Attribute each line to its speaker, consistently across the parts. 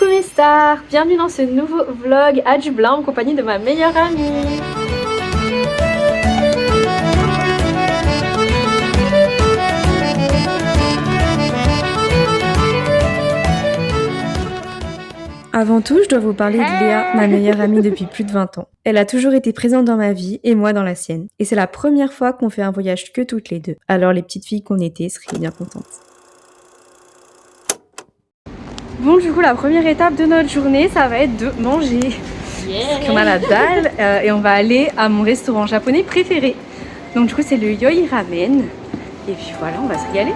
Speaker 1: Coucou mes stars, bienvenue dans ce nouveau vlog à Dublin en compagnie de ma meilleure amie. Avant tout, je dois vous parler de Léa, ma meilleure amie depuis plus de 20 ans. Elle a toujours été présente dans ma vie et moi dans la sienne. Et c'est la première fois qu'on fait un voyage que toutes les deux. Alors les petites filles qu'on était seraient bien contentes. Bon, du coup, la première étape de notre journée, ça va être de manger. Parce qu'on a la dalle et on va aller à mon restaurant japonais préféré. Donc du coup, c'est le Yoi Ramen. Et puis voilà, on va se régaler.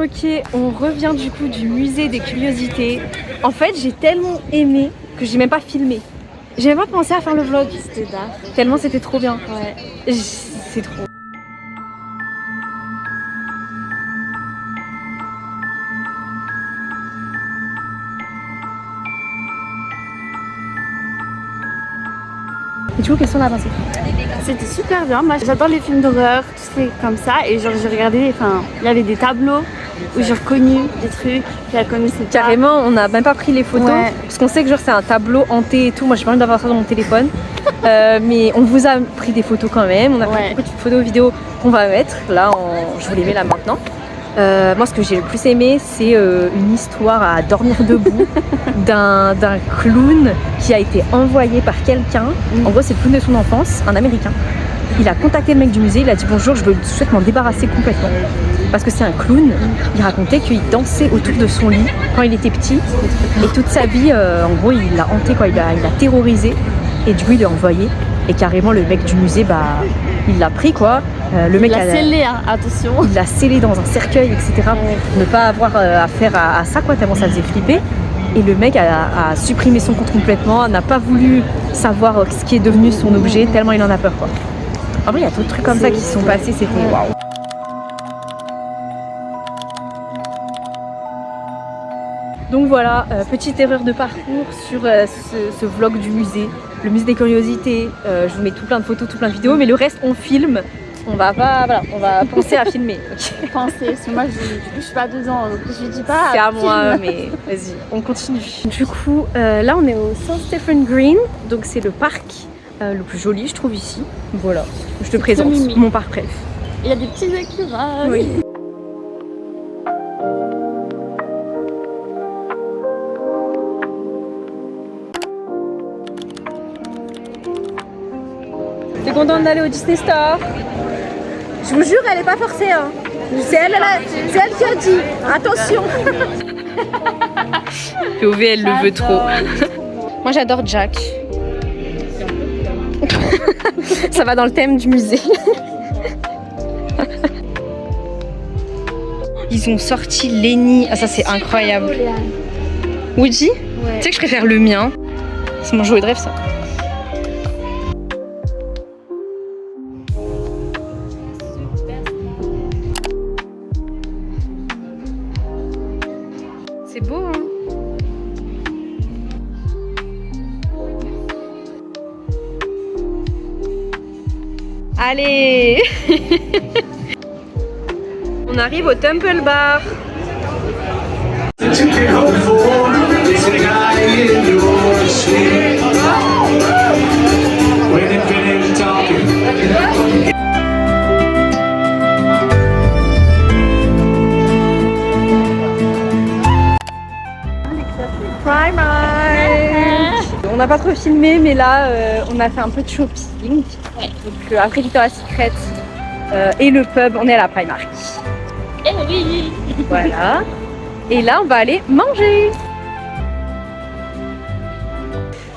Speaker 1: Ok, on revient du coup du musée des curiosités. En fait, j'ai tellement aimé que j'ai même pas filmé. J'ai même pas pensé à faire le vlog. C'était dingue. Tellement c'était trop bien. Ouais. C'est trop. Et du coup, qu'est-ce qu'on a pensé?
Speaker 2: C'était super bien. Moi, j'adore les films d'horreur, tout c'est comme ça. Et genre, j'ai regardé, enfin, il y avait des tableaux où j'ai reconnu des trucs qu'elle connaissait pas.
Speaker 1: Carrément, on n'a même pas pris les photos.
Speaker 2: Ouais.
Speaker 1: Parce qu'on sait que genre c'est un tableau hanté et tout. Moi, j'ai pas envie d'avoir ça dans mon téléphone. Mais on vous a pris des photos quand même. On a pris beaucoup de photos vidéos qu'on va mettre. Là, je vous les mets là maintenant. Moi, ce que j'ai le plus aimé, c'est une histoire à dormir debout d'un clown qui a été envoyé par quelqu'un. En gros, c'est le clown de son enfance, un Américain. Il a contacté le mec du musée, il a dit bonjour, je souhaite m'en débarrasser complètement. Parce que c'est un clown. Il racontait qu'il dansait autour de son lit quand il était petit. Et toute sa vie, en gros, il l'a hanté, quoi. Il l'a terrorisé. Et du coup, il l'a envoyé. Et carrément, le mec du musée, bah, il l'a pris, quoi. Le mec
Speaker 2: il l'a scellé, hein, attention.
Speaker 1: Il l'a scellé dans un cercueil, etc. Pour ne pas avoir affaire à ça, quoi, tellement ça faisait flipper. Et le mec a supprimé son compte complètement, n'a pas voulu savoir ce qui est devenu son objet, tellement il en a peur, quoi. En vrai, il y a d'autres trucs comme ça qui se sont passés, c'était waouh. Donc voilà, petite erreur de parcours sur ce vlog du musée, le musée des curiosités. Je vous mets tout plein de photos, tout plein de vidéos, mais le reste on filme. On va pas, voilà, on va penser à filmer. Okay.
Speaker 2: Penser, parce que moi je suis pas dedans, donc je dis pas.
Speaker 1: C'est à moi, mais vas-y, on continue. Du coup, là on est au St. Stephen Green, donc c'est le parc le plus joli, je trouve, ici. Voilà, je te présente mon parc préf.
Speaker 2: Il y a des petits écureuils.
Speaker 1: Oui. T'es contente d'aller au Disney Store? Je vous jure, elle est pas forcée, hein. C'est elle qui a dit. Attention. POV, elle le veut trop. Moi, j'adore Jack. Ça va dans le thème du musée. Ils ont sorti Lenny. Ah, ça, c'est incroyable. Woody? Ouais. Tu sais que je préfère le mien. C'est mon jouet de rêve, ça. C'est beau, hein? Allez. On arrive au Temple Bar. On n'a pas trop filmé, mais là on a fait un peu de shopping. Donc après Victoria's Secret et le pub, on est à la Primark.
Speaker 2: Eh oui.
Speaker 1: Voilà. Et là on va aller manger.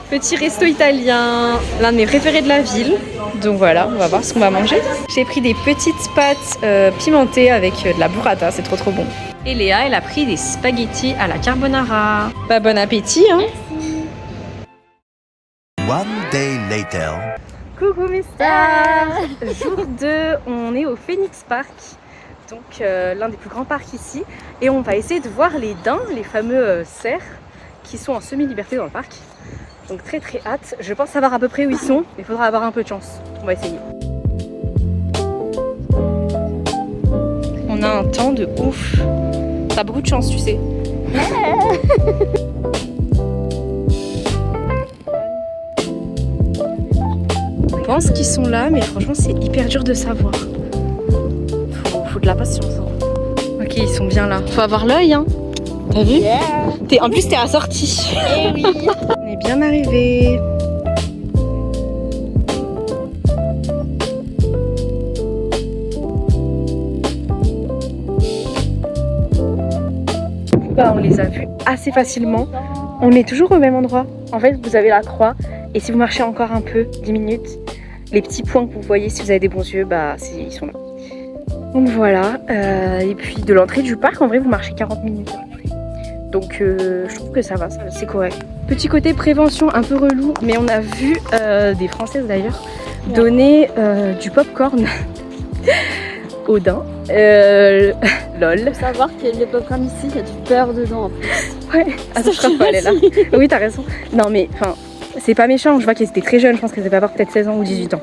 Speaker 1: Petit resto italien, l'un de mes préférés de la ville. Donc voilà, on va voir ce qu'on va manger. J'ai pris des petites pâtes pimentées avec de la burrata, c'est trop bon. Et Léa, elle a pris des spaghettis à la carbonara. Bah bon appétit, hein.
Speaker 3: One day later.
Speaker 1: Coucou mes stars. Jour 2, on est au Phoenix Park. Donc l'un des plus grands parcs ici. Et on va essayer de voir les daims, les fameux cerfs qui sont en semi-liberté dans le parc. Donc très très hâte. Je pense savoir à peu près où ils sont, mais il faudra avoir un peu de chance. On va essayer. On a un temps de ouf. T'as beaucoup de chance, tu sais. Je pense qu'ils sont là, mais franchement c'est hyper dur de savoir. Faut de la patience. Hein. Ok, ils sont bien là. Faut avoir l'œil, hein. T'as vu? En plus t'es assorti.
Speaker 2: Eh oui.
Speaker 1: On est bien arrivé. On les a vus assez facilement. On est toujours au même endroit. En fait, vous avez la croix. Et si vous marchez encore un peu, 10 minutes, les petits points que vous voyez, si vous avez des bons yeux, bah ils sont là. Donc voilà. Et puis de l'entrée du parc, en vrai, vous marchez 40 minutes. Donc je trouve que ça va, c'est correct. Petit côté prévention un peu relou, mais on a vu des Françaises d'ailleurs donner du popcorn aux daims. Lol.
Speaker 2: Faut savoir que le popcorn ici, il y a du beurre dedans en plus.
Speaker 1: Ouais, attends, je crois pas, elle est là. Oui, t'as raison. Non, mais enfin, c'est pas méchant. Je vois qu'elles étaient très jeunes. Je pense qu'elles devaient avoir peut-être 16 ans ou 18 ans.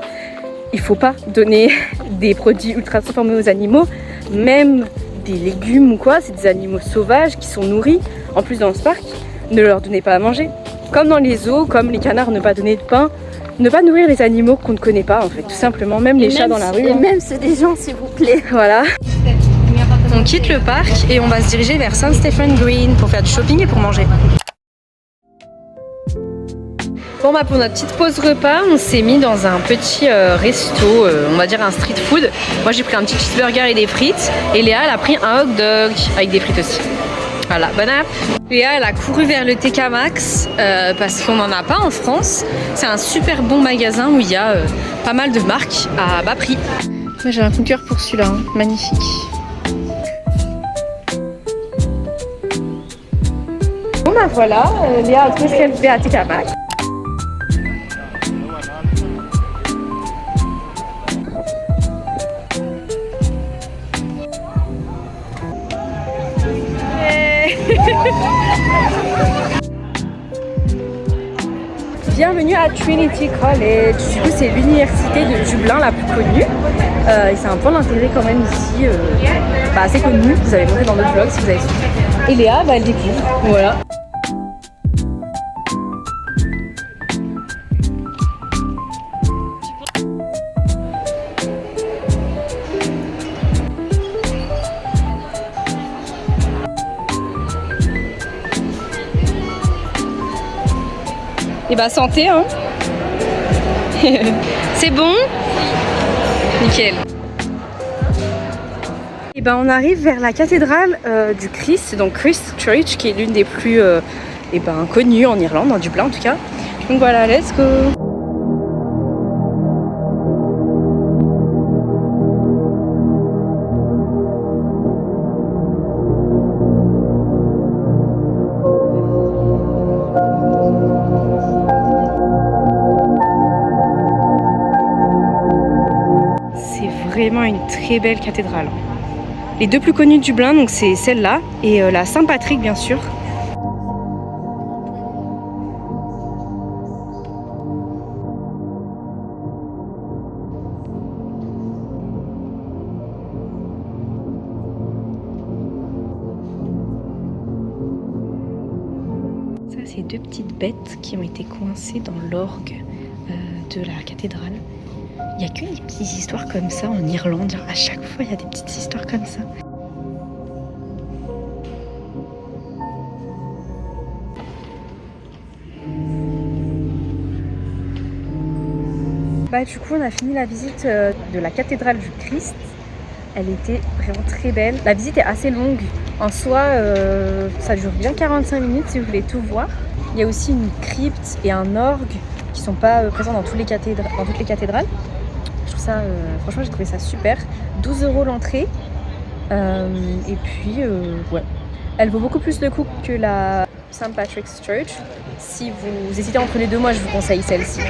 Speaker 1: Il faut pas donner des produits ultra transformés aux animaux, même des légumes ou quoi. C'est des animaux sauvages qui sont nourris. En plus, dans ce parc, ne leur donnez pas à manger. Comme dans les zoos, comme les canards, ne pas donner de pain. Ne pas nourrir les animaux qu'on ne connaît pas, en fait, tout simplement. Même les chats dans la rue.
Speaker 2: Et même ceux des gens, s'il vous plaît.
Speaker 1: Voilà. On quitte le parc et on va se diriger vers St. Stephen Green pour faire du shopping et pour manger. Bon bah pour notre petite pause repas, on s'est mis dans un petit resto, on va dire un street food. Moi j'ai pris un petit cheeseburger et des frites et Léa elle a pris un hot dog avec des frites aussi. Voilà, bon app. Léa elle a couru vers le TK Maxx parce qu'on n'en a pas en France. C'est un super bon magasin où il y a pas mal de marques à bas prix. Moi j'ai un coup de cœur pour celui-là, hein. Magnifique. Bon bah voilà, Léa a trouvé ce qu'elle voulait à TK Maxx. Bienvenue à Trinity College. Du coup, c'est l'université de Dublin la plus connue. Et c'est un point d'intérêt quand même ici, assez connu. Vous avez montré dans notre vlog si vous avez suivi. Et Léa, elle découvre. Voilà. Et bah santé hein. C'est bon? Nickel. Et ben on arrive vers la cathédrale du Christ, donc Christ Church, qui est l'une des plus connues en Irlande, en Dublin en tout cas. Donc voilà, let's go. Vraiment une très belle cathédrale. Les deux plus connues de Dublin, donc c'est celle-là et la Saint-Patrick bien sûr. Ça c'est deux petites bêtes qui ont été coincées dans l'orgue de la cathédrale. Il n'y a que des petites histoires comme ça en Irlande. À chaque fois, il y a des petites histoires comme ça. Bah, du coup, on a fini la visite de la cathédrale du Christ. Elle était vraiment très belle. La visite est assez longue. En soi, ça dure bien 45 minutes si vous voulez tout voir. Il y a aussi une crypte et un orgue qui ne sont pas présents dans toutes les cathédrales. Ça, franchement j'ai trouvé ça super. 12 € l'entrée et puis ouais, elle vaut beaucoup plus le coup que la St. Patrick's Church. Si vous hésitez entre les deux, moi je vous conseille celle-ci.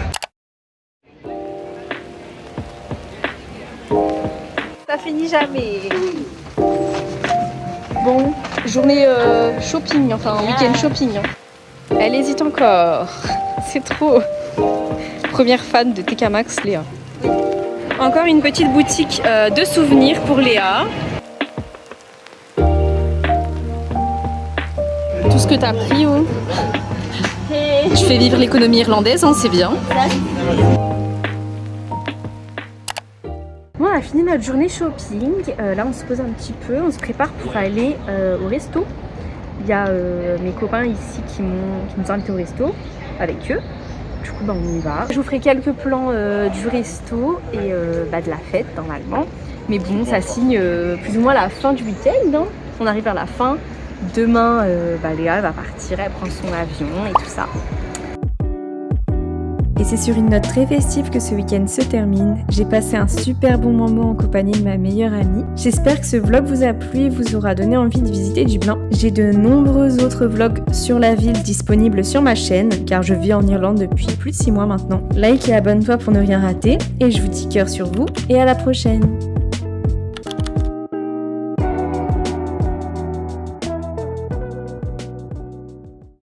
Speaker 1: Ça finit jamais. Bon, journée shopping, enfin week-end shopping. Elle hésite encore. C'est trop. Première fan de TK Maxx, Léa. Encore une petite boutique de souvenirs pour Léa. Tout ce que t'as pris, oh. Tu fais vivre l'économie irlandaise, hein, c'est bien. Bon, on a fini notre journée shopping. Là, on se pose un petit peu, on se prépare pour aller au resto. Il y a mes copains ici qui nous ont invités au resto avec eux. Du coup, on y va. Je vous ferai quelques plans du resto et de la fête normalement. Mais bon, ça signe plus ou moins la fin du week-end. Hein. On arrive vers la fin. Demain, Léa elle va partir, elle prend son avion et tout ça.
Speaker 4: Et c'est sur une note très festive que ce week-end se termine. J'ai passé un super bon moment en compagnie de ma meilleure amie. J'espère que ce vlog vous a plu et vous aura donné envie de visiter Dublin. J'ai de nombreux autres vlogs sur la ville disponibles sur ma chaîne, car je vis en Irlande depuis plus de 6 mois maintenant. Like et abonne-toi pour ne rien rater. Et je vous dis cœur sur vous et à la prochaine.